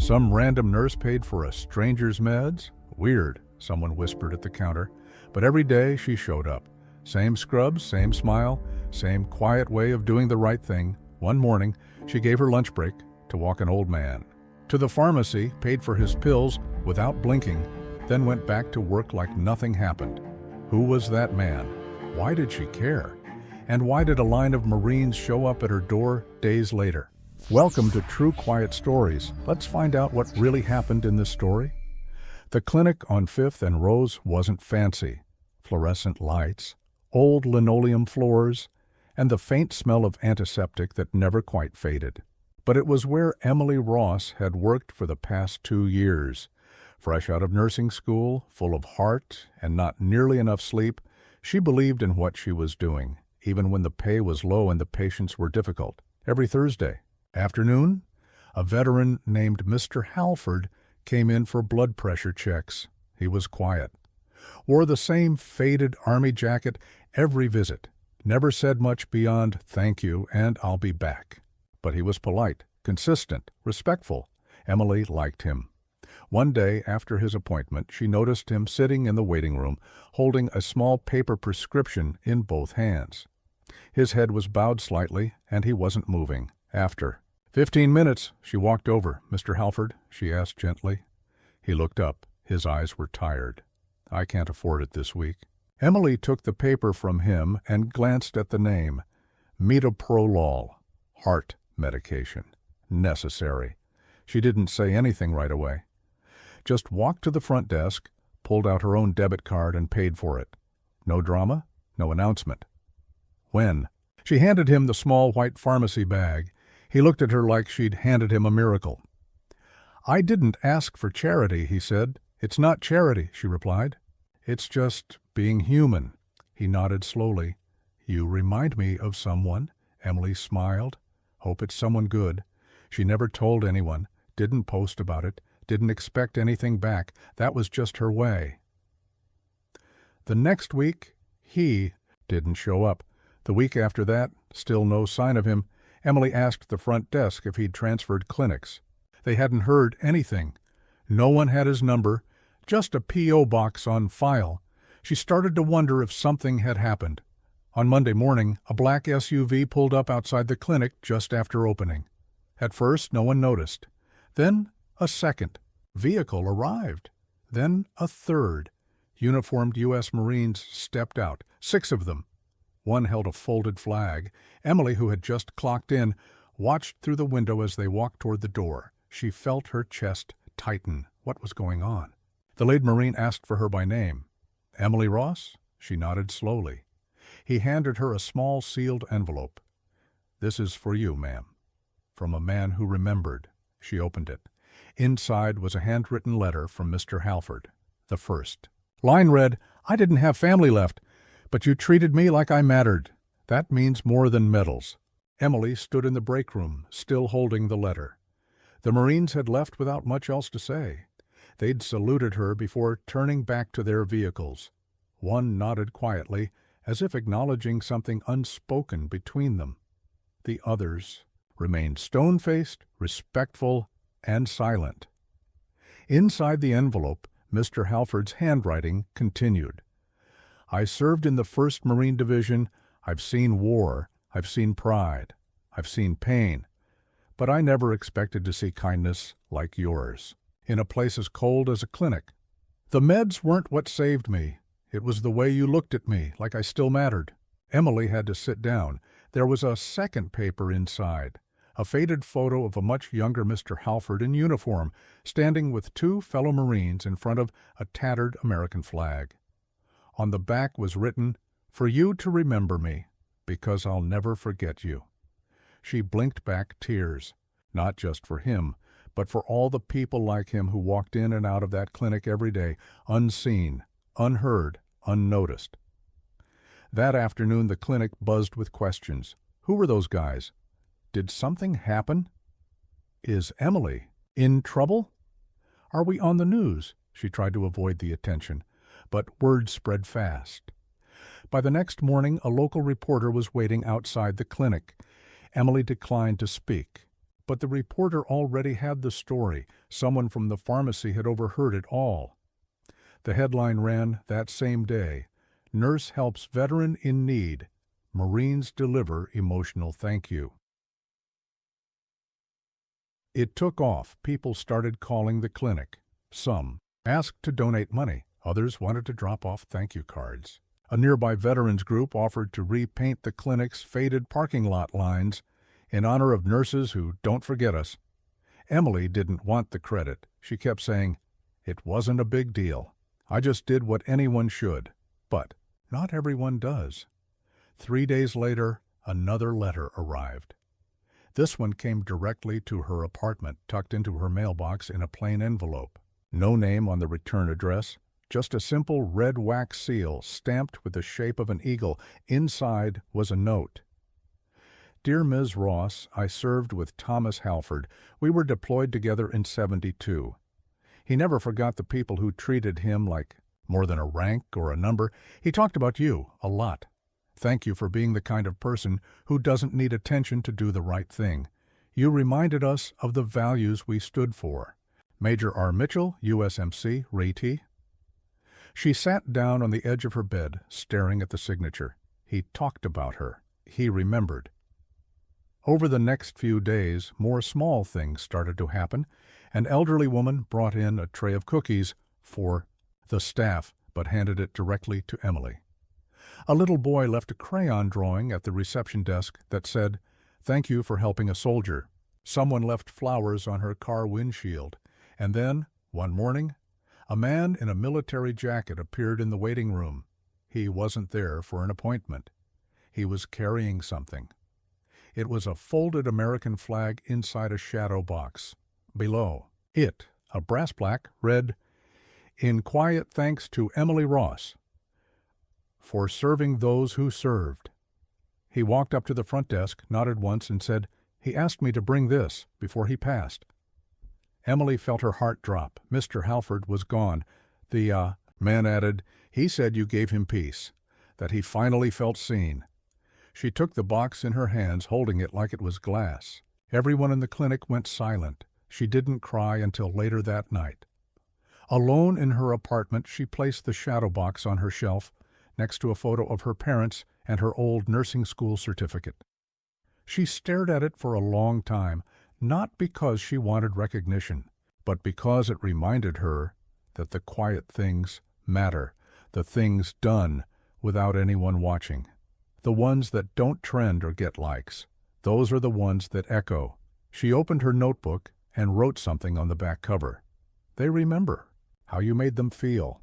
Some random nurse paid for a stranger's meds? Weird, someone whispered at the counter. But every day she showed up. Same scrubs, same smile, same quiet way of doing the right thing. One morning, she gave her lunch break to walk an old man to the pharmacy, paid for his pills without blinking, then went back to work like nothing happened. Who was that man? Why did she care? And why did a line of Marines show up at her door days later? Welcome to True Quiet Stories. Let's find out what really happened in this story. The clinic on 5th and Rose wasn't fancy. Fluorescent lights, old linoleum floors, and the faint smell of antiseptic that never quite faded. But it was where Emily Ross had worked for the past 2 years. Fresh out of nursing school, full of heart and not nearly enough sleep, she believed in what she was doing, even when the pay was low and the patients were difficult. Every Thursday afternoon, a veteran named Mr. Halford came in for blood pressure checks. He was quiet, wore the same faded army jacket every visit, never said much beyond "thank you" and "I'll be back." But he was polite, consistent, respectful. Emily liked him. One day after his appointment, she noticed him sitting in the waiting room, holding a small paper prescription in both hands. His head was bowed slightly, and he wasn't moving. After 15 minutes, she walked over. "Mr. Halford?" she asked gently. He looked up. His eyes were tired. "I can't afford it this week." Emily took the paper from him and glanced at the name. Metoprolol. Heart medication. Necessary. She didn't say anything right away. Just walked to the front desk, pulled out her own debit card and paid for it. No drama, no announcement. When? She handed him the small white pharmacy bag. He looked at her like she'd handed him a miracle. "I didn't ask for charity," he said. "It's not charity," she replied. "It's just being human." He nodded slowly. "You remind me of someone." Emily smiled. "Hope it's someone good." She never told anyone, didn't post about it, didn't expect anything back. That was just her way. The next week, he didn't show up. The week after that, still no sign of him. Emily asked the front desk if he'd transferred clinics. They hadn't heard anything. No one had his number, just a P.O. box on file. She started to wonder if something had happened. On Monday morning, a black SUV pulled up outside the clinic just after opening. At first, no one noticed. Then a second vehicle arrived. Then a third. Uniformed U.S. Marines stepped out, 6 of them. One held a folded flag. Emily, who had just clocked in, watched through the window as they walked toward the door. She felt her chest tighten. What was going on? The lead Marine asked for her by name. "Emily Ross?" She nodded slowly. He handed her a small sealed envelope. "This is for you, ma'am." From a man who remembered. She opened it. Inside was a handwritten letter from Mr. Halford, the first. Line read, "I didn't have family left, but you treated me like I mattered. That means more than medals." Emily stood in the break room, still holding the letter. The Marines had left without much else to say. They'd saluted her before turning back to their vehicles. One nodded quietly, as if acknowledging something unspoken between them. The others remained stone-faced, respectful, and silent. Inside the envelope, Mr. Halford's handwriting continued. "I served in the 1st Marine Division. I've seen war. I've seen pride. I've seen pain. But I never expected to see kindness like yours, in a place as cold as a clinic. The meds weren't what saved me. It was the way you looked at me, like I still mattered." Emily had to sit down. There was a second paper inside, a faded photo of a much younger Mr. Halford in uniform, standing with 2 fellow Marines in front of a tattered American flag. On the back was written, "For you to remember me, because I'll never forget you." She blinked back tears, not just for him, but for all the people like him who walked in and out of that clinic every day, unseen, unheard, unnoticed. That afternoon the clinic buzzed with questions. Who were those guys? Did something happen? Is Emily in trouble? Are we on the news? She tried to avoid the attention, but word spread fast. By the next morning, a local reporter was waiting outside the clinic. Emily declined to speak. But the reporter already had the story. Someone from the pharmacy had overheard it all. The headline ran that same day, "Nurse helps veteran in need. Marines deliver emotional thank you." It took off. People started calling the clinic. Some asked to donate money. Others wanted to drop off thank you cards. A nearby veterans group offered to repaint the clinic's faded parking lot lines in honor of nurses who don't forget us. Emily didn't want the credit. She kept saying, "It wasn't a big deal. I just did what anyone should." But not everyone does. 3 days later, another letter arrived. This one came directly to her apartment, tucked into her mailbox in a plain envelope. No name on the return address, just a simple red wax seal stamped with the shape of an eagle. Inside was a note. "Dear Ms. Ross, I served with Thomas Halford. We were deployed together in '72. He never forgot the people who treated him like more than a rank or a number. He talked about you a lot. Thank you for being the kind of person who doesn't need attention to do the right thing. You reminded us of the values we stood for. Major R. Mitchell, USMC, Rayty." She sat down on the edge of her bed, staring at the signature. He talked about her. He remembered. Over the next few days, more small things started to happen. An elderly woman brought in a tray of cookies for the staff, but handed it directly to Emily. A little boy left a crayon drawing at the reception desk that said, "Thank you for helping a soldier." Someone left flowers on her car windshield. And then, one morning, a man in a military jacket appeared in the waiting room. He wasn't there for an appointment. He was carrying something. It was a folded American flag inside a shadow box. Below it, a brass plaque read, "In quiet thanks to Emily Ross for serving those who served." He walked up to the front desk, nodded once, and said, "He asked me to bring this before he passed." Emily felt her heart drop. Mr. Halford was gone. The man added, "He said you gave him peace, that he finally felt seen." She took the box in her hands, holding it like it was glass. Everyone in the clinic went silent. She didn't cry until later that night. Alone in her apartment, she placed the shadow box on her shelf, next to a photo of her parents and her old nursing school certificate. She stared at it for a long time, not because she wanted recognition, but because it reminded her that the quiet things matter, the things done without anyone watching. The ones that don't trend or get likes, those are the ones that echo. She opened her notebook and wrote something on the back cover. They remember how you made them feel.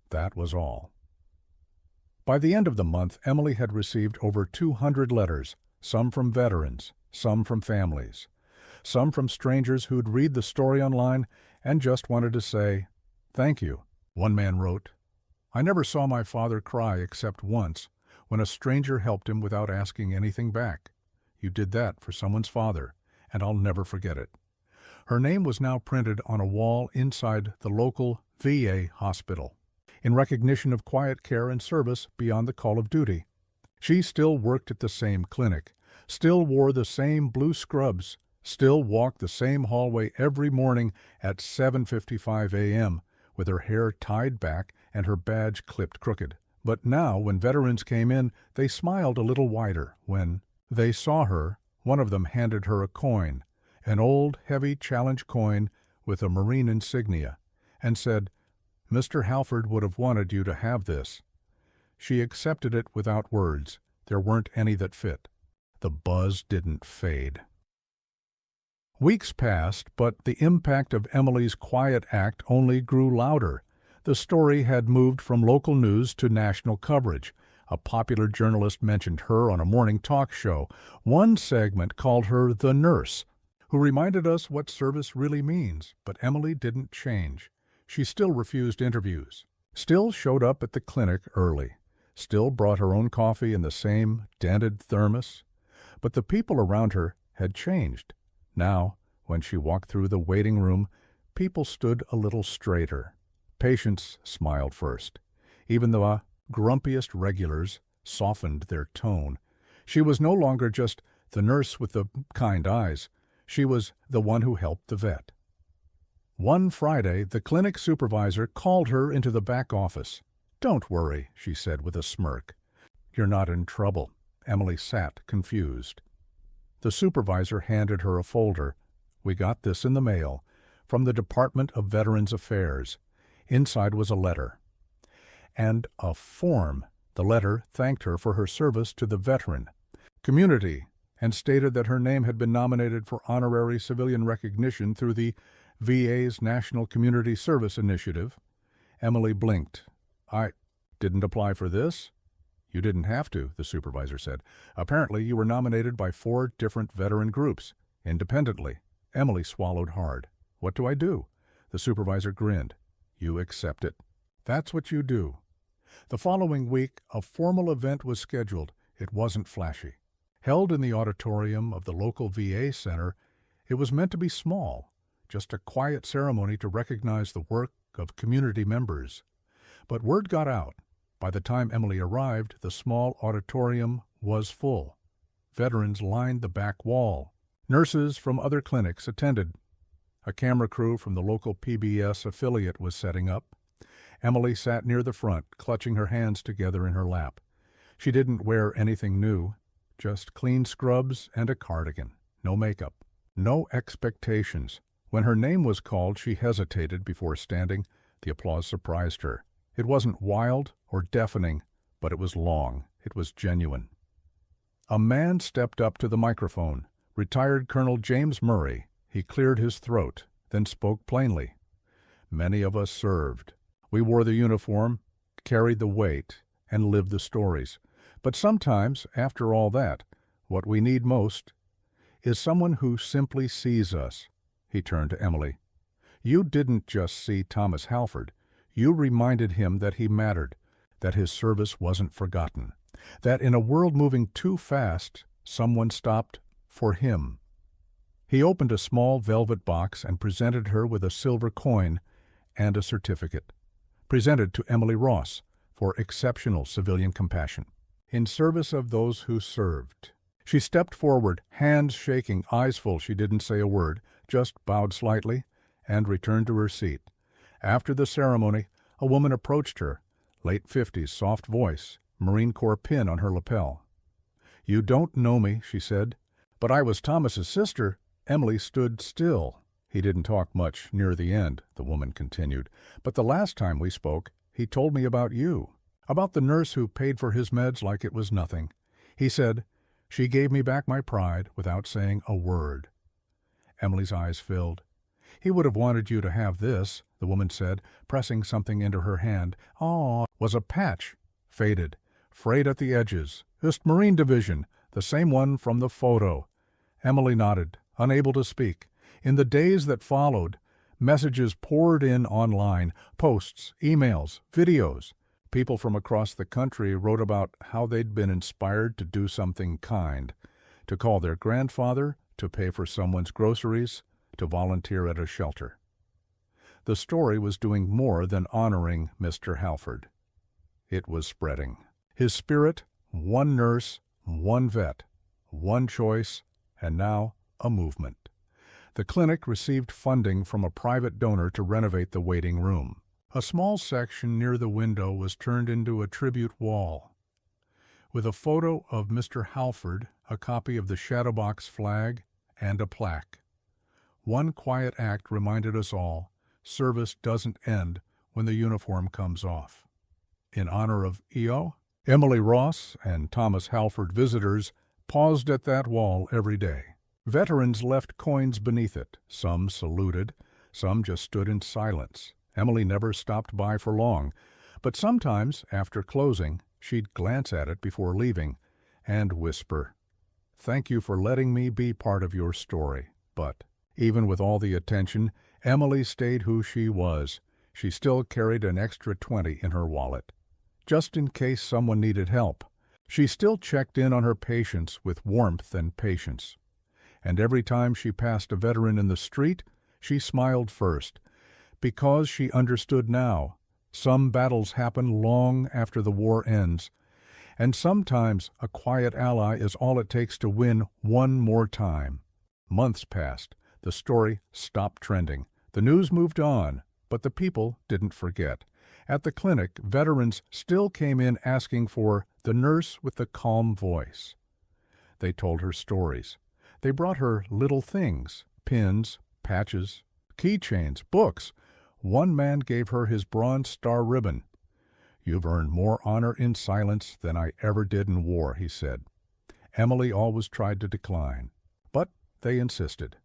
That was all. By the end of the month, Emily had received over 200 letters, some from veterans, some from families, some from strangers who'd read the story online and just wanted to say, "Thank you." One man wrote, "I never saw my father cry except once, when a stranger helped him without asking anything back. You did that for someone's father, and I'll never forget it." Her name was now printed on a wall inside the local VA hospital, in recognition of quiet care and service beyond the call of duty. She still worked at the same clinic, still wore the same blue scrubs, still walked the same hallway every morning at 7:55 a.m., with her hair tied back and her badge clipped crooked. But now, when veterans came in, they smiled a little wider. When they saw her, one of them handed her a coin, an old, heavy challenge coin with a Marine insignia, and said, "Mr. Halford would have wanted you to have this." She accepted it without words. There weren't any that fit. The buzz didn't fade. Weeks passed, but the impact of Emily's quiet act only grew louder. The story had moved from local news to national coverage. A popular journalist mentioned her on a morning talk show. One segment called her the nurse, who reminded us what service really means. But Emily didn't change. She still refused interviews, still showed up at the clinic early, still brought her own coffee in the same dented thermos. But the people around her had changed. Now, when she walked through the waiting room, people stood a little straighter. Patients smiled first. Even the grumpiest regulars softened their tone. She was no longer just the nurse with the kind eyes. She was the one who helped the vet. One Friday, the clinic supervisor called her into the back office. "Don't worry," she said with a smirk. "You're not in trouble." Emily sat, confused. The supervisor handed her a folder. "We got this in the mail, from the Department of Veterans Affairs." Inside was a letter. And a form. The letter thanked her for her service to the veteran community and stated that her name had been nominated for honorary civilian recognition through the VA's National Community Service Initiative. Emily blinked. "I didn't apply for this?" "You didn't have to," the supervisor said. "Apparently you were nominated by 4 different veteran groups, independently." Emily swallowed hard. "What do I do?" The supervisor grinned. "You accept it. That's what you do." The following week, a formal event was scheduled. It wasn't flashy. Held in the auditorium of the local VA center, it was meant to be small, just a quiet ceremony to recognize the work of community members. But word got out. By the time Emily arrived, the small auditorium was full. Veterans lined the back wall. Nurses from other clinics attended. A camera crew from the local PBS affiliate was setting up. Emily sat near the front, clutching her hands together in her lap. She didn't wear anything new, just clean scrubs and a cardigan. No makeup. No expectations. When her name was called, she hesitated before standing. The applause surprised her. It wasn't wild or deafening, but it was long. It was genuine. A man stepped up to the microphone. Retired Colonel James Murray. He cleared his throat, then spoke plainly. "Many of us served. We wore the uniform, carried the weight, and lived the stories. But sometimes, after all that, what we need most is someone who simply sees us." He turned to Emily. "You didn't just see Thomas Halford. You reminded him that he mattered, that his service wasn't forgotten, that in a world moving too fast, someone stopped for him." He opened a small velvet box and presented her with a silver coin and a certificate, presented to Emily Ross for exceptional civilian compassion in service of those who served. She stepped forward, hands shaking, eyes full. She didn't say a word, just bowed slightly and returned to her seat. After the ceremony, a woman approached her, late 50s, soft voice, Marine Corps pin on her lapel. "You don't know me," she said, "but I was Thomas's sister." Emily stood still. "He didn't talk much near the end," the woman continued, "but the last time we spoke, he told me about you, about the nurse who paid for his meds like it was nothing. He said, 'She gave me back my pride without saying a word.'" Emily's eyes filled. "He would have wanted you to have this," the woman said, pressing something into her hand. "Aw, was a patch. Faded. Frayed at the edges. 'Ist Marine Division, the same one from the photo." Emily nodded, unable to speak. In the days that followed, messages poured in online, posts, emails, videos. People from across the country wrote about how they'd been inspired to do something kind, to call their grandfather, to pay for someone's groceries, to volunteer at a shelter. The story was doing more than honoring Mr. Halford. It was spreading. His spirit, one nurse, one vet, one choice, and now a movement. The clinic received funding from a private donor to renovate the waiting room. A small section near the window was turned into a tribute wall, with a photo of Mr. Halford, a copy of the Shadowbox flag, and a plaque. One quiet act reminded us all, service doesn't end when the uniform comes off. In honor of EO, Emily Ross and Thomas Halford visitors paused at that wall every day. Veterans left coins beneath it. Some saluted, some just stood in silence. Emily never stopped by for long, but sometimes, after closing, she'd glance at it before leaving and whisper, "Thank you for letting me be part of your story." But even with all the attention, Emily stayed who she was. She still carried an extra 20 in her wallet, just in case someone needed help. She still checked in on her patients with warmth and patience. And every time she passed a veteran in the street, she smiled first, because she understood now. Some battles happen long after the war ends, and sometimes a quiet ally is all it takes to win one more time. Months passed. The story stopped trending. The news moved on, but the people didn't forget. At the clinic, veterans still came in asking for the nurse with the calm voice. They told her stories. They brought her little things, pins, patches, keychains, books. One man gave her his Bronze Star ribbon. "You've earned more honor in silence than I ever did in war," he said. Emily always tried to decline, but they insisted.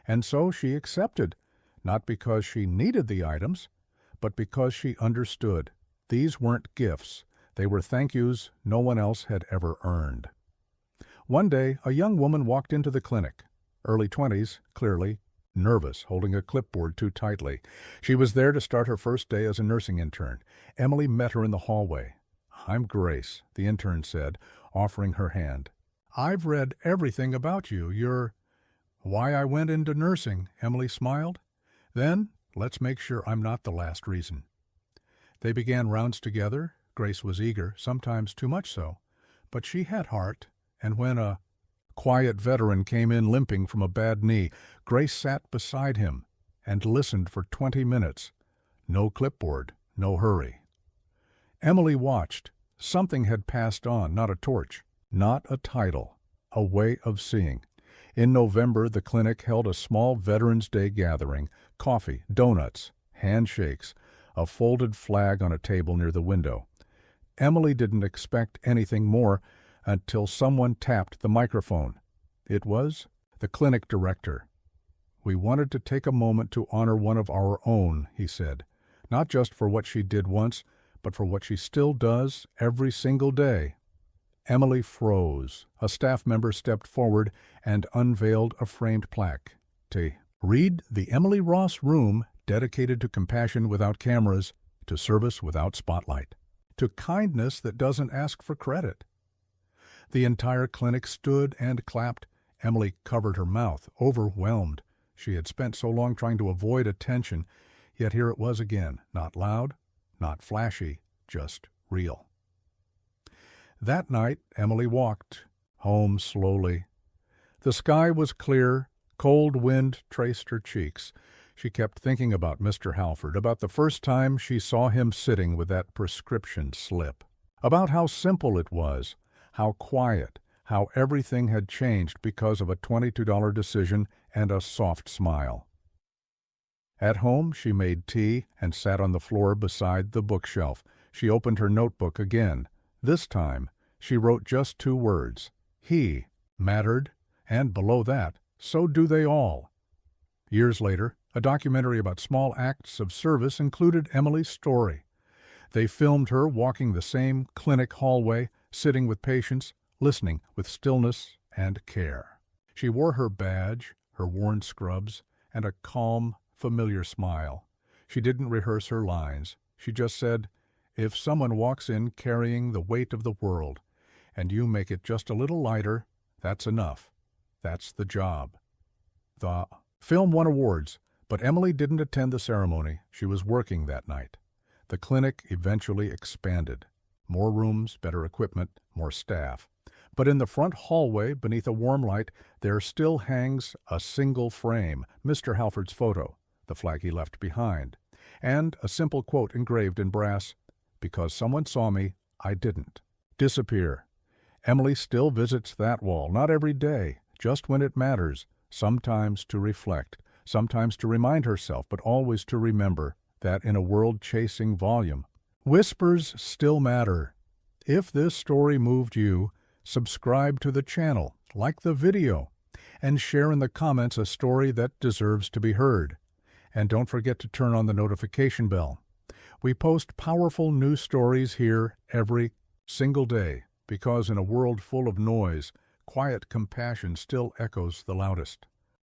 And so she accepted, not because she needed the items, but because she understood. These weren't gifts. They were thank yous no one else had ever earned. One day, a young woman walked into the clinic. Early 20s, clearly, nervous, holding a clipboard too tightly. She was there to start her first day as a nursing intern. Emily met her in the hallway. "I'm Grace," the intern said, offering her hand. "I've read everything about you. You're—" "Why I went into nursing," Emily smiled. "Then, let's make sure I'm not the last reason." They began rounds together. Grace was eager, sometimes too much so. But she had heart, and when a quiet veteran came in limping from a bad knee, Grace sat beside him and listened for 20 minutes. No clipboard, no hurry. Emily watched. Something had passed on, not a torch, not a title, a way of seeing. In November, the clinic held a small Veterans Day gathering, coffee, donuts, handshakes, a folded flag on a table near the window. Emily didn't expect anything more until someone tapped the microphone. It was the clinic director. "We wanted to take a moment to honor one of our own," he said, "not just for what she did once, but for what she still does every single day." Emily froze. A staff member stepped forward and unveiled a framed plaque. To read the Emily Ross Room, dedicated to compassion without cameras, to service without spotlight, to kindness that doesn't ask for credit. The entire clinic stood and clapped. Emily covered her mouth, overwhelmed. She had spent so long trying to avoid attention, yet here it was again, not loud, not flashy, just real. That night, Emily walked home slowly. The sky was clear. Cold wind traced her cheeks. She kept thinking about Mr. Halford, about the first time she saw him sitting with that prescription slip, about how simple it was, how quiet, how everything had changed because of a $22 decision and a soft smile. At home, she made tea and sat on the floor beside the bookshelf. She opened her notebook again. This time, she wrote just 2 words. He mattered, and below that, so do they all. Years later, a documentary about small acts of service included Emily's story. They filmed her walking the same clinic hallway, sitting with patients, listening with stillness and care. She wore her badge, her worn scrubs, and a calm, familiar smile. She didn't rehearse her lines. She just said, "If someone walks in carrying the weight of the world, and you make it just a little lighter, that's enough. That's the job." The film won awards, but Emily didn't attend the ceremony. She was working that night. The clinic eventually expanded. More rooms, better equipment, more staff. But in the front hallway, beneath a warm light, there still hangs a single frame, Mr. Halford's photo, the flag he left behind, and a simple quote engraved in brass, "Because someone saw me, I didn't disappear." Emily still visits that wall, not every day, just when it matters, sometimes to reflect, sometimes to remind herself, but always to remember that in a world chasing volume, whispers still matter. If this story moved you, subscribe to the channel, like the video, and share in the comments a story that deserves to be heard. And don't forget to turn on the notification bell. We post powerful news stories here every single day, because in a world full of noise, quiet compassion still echoes the loudest.